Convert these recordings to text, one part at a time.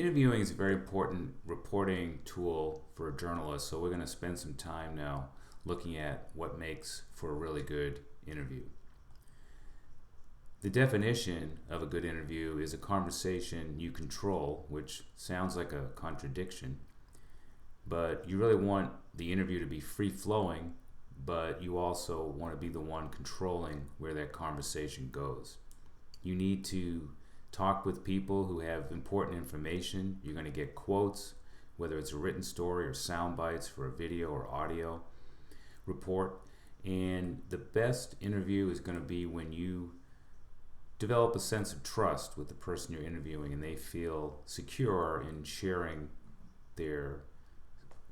Interviewing is a very important reporting tool for a journalist, so we're going to spend some time now looking at what makes for a really good interview. The definition of a good interview is a conversation you control, which sounds like a contradiction, but you really want the interview to be free-flowing, but you also want to be the one controlling where that conversation goes. You need to talk with people who have important information. You're going to get quotes, whether it's a written story or sound bites for a video or audio report. And the best interview is going to be when you develop a sense of trust with the person you're interviewing and they feel secure in sharing their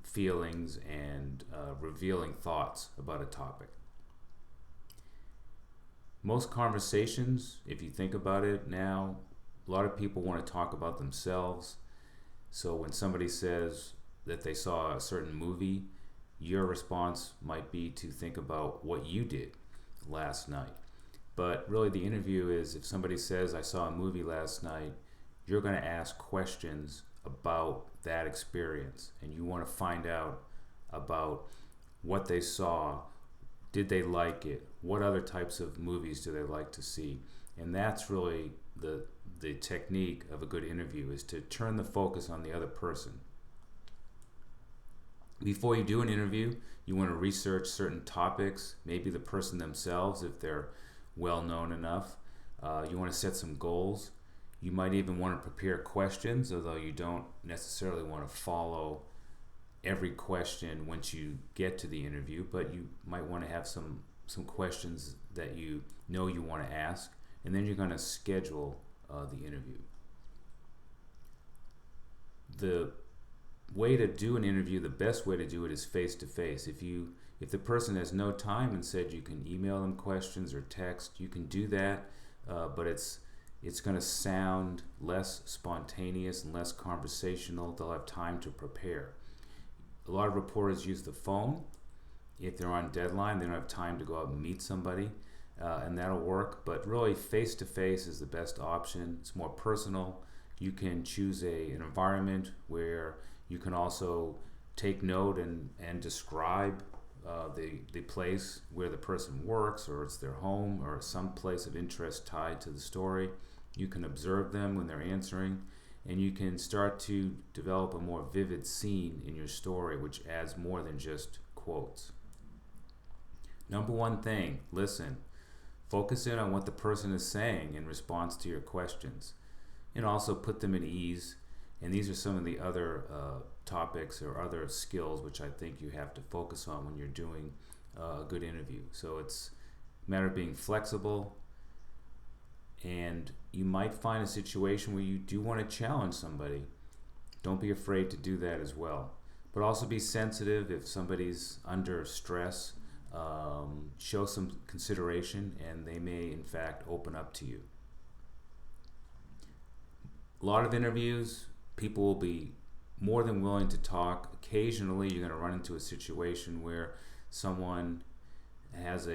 feelings and revealing thoughts about a topic. Most conversations, if you think about it now, a lot of people want to talk about themselves. So when somebody says that they saw a certain movie, your response might be to think about what you did last night. But really the interview is, if somebody says, I saw a movie last night, you're going to ask questions about that experience. And you want to find out about what they saw. Did they like it? What other types of movies do they like to see? And that's really the technique of a good interview, is to turn the focus on the other person. Before you do an interview, you want to research certain topics, maybe the person themselves if they're well known enough. You want to set some goals. You might even want to prepare questions, although you don't necessarily want to follow every question once you get to the interview, but you might want to have some questions that you know you want to ask, and then you're going to schedule the interview. The way to do an interview, the best way to do it is face-to-face. If the person has no time and said you can email them questions or text, you can do that, but it's going to sound less spontaneous and less conversational. They'll have time to prepare. A lot of reporters use the phone. If they're on deadline, they don't have time to go out and meet somebody, and that'll work. But really, face-to-face is the best option. It's more personal. You can choose an environment where you can also take note and describe the place where the person works, or it's their home, or some place of interest tied to the story. You can observe them when they're answering, and you can start to develop a more vivid scene in your story, which adds more than just quotes. Number one thing, listen. Focus in on what the person is saying in response to your questions, and also put them at ease. And these are some of the other topics or other skills which I think you have to focus on when you're doing a good interview. So it's a matter of being flexible, and you might find a situation where you do want to challenge somebody. Don't be afraid to do that as well. But also be sensitive if somebody's under stress. Show some consideration, and they may in fact open up to you. A lot of interviews, people will be more than willing to talk. Occasionally you're going to run into a situation where someone has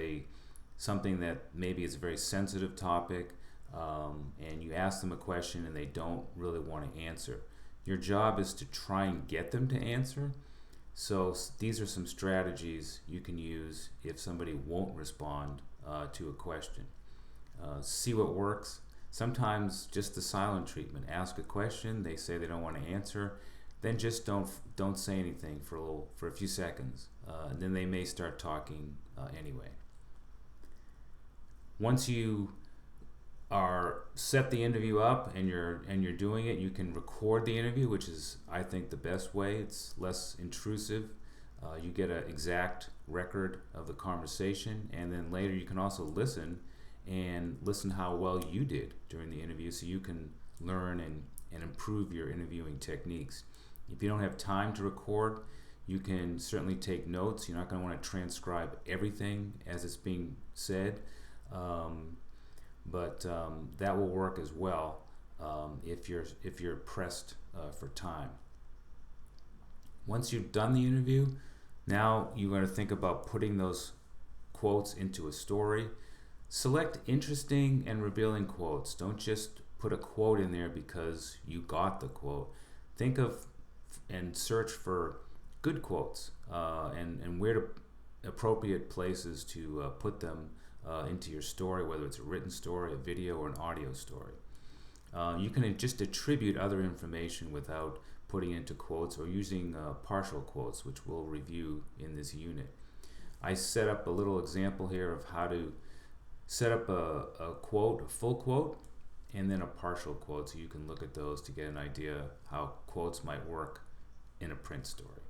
something that maybe is a very sensitive topic, and you ask them a question and they don't really want to answer. Your job is to try and get them to answer. So these are some strategies you can use if somebody won't respond to a question. See what works. Sometimes just the silent treatment. Ask a question, they say they don't want to answer, then just don't say anything for a few seconds. And then they may start talking anyway. Once you set the interview up and you're doing it, you can record the interview, which is, I think, the best way. It's less intrusive. You get an exact record of the conversation, and then later you can also listen how well you did during the interview, so you can learn and improve your interviewing techniques. If you don't have time to record, you can certainly take notes. You're not going to want to transcribe everything as it's being said, but that will work as well if you're pressed for time. Once you've done the interview, now you're going to think about putting those quotes into a story. Select interesting and revealing quotes. Don't just put a quote in there because you got the quote. Think of and search for good quotes and where to appropriate places to put them into your story, whether it's a written story, a video, or an audio story. You can just attribute other information without putting into quotes or using partial quotes, which we'll review in this unit. I set up a little example here of how to set up a quote, a full quote, and then a partial quote, so you can look at those to get an idea how quotes might work in a print story.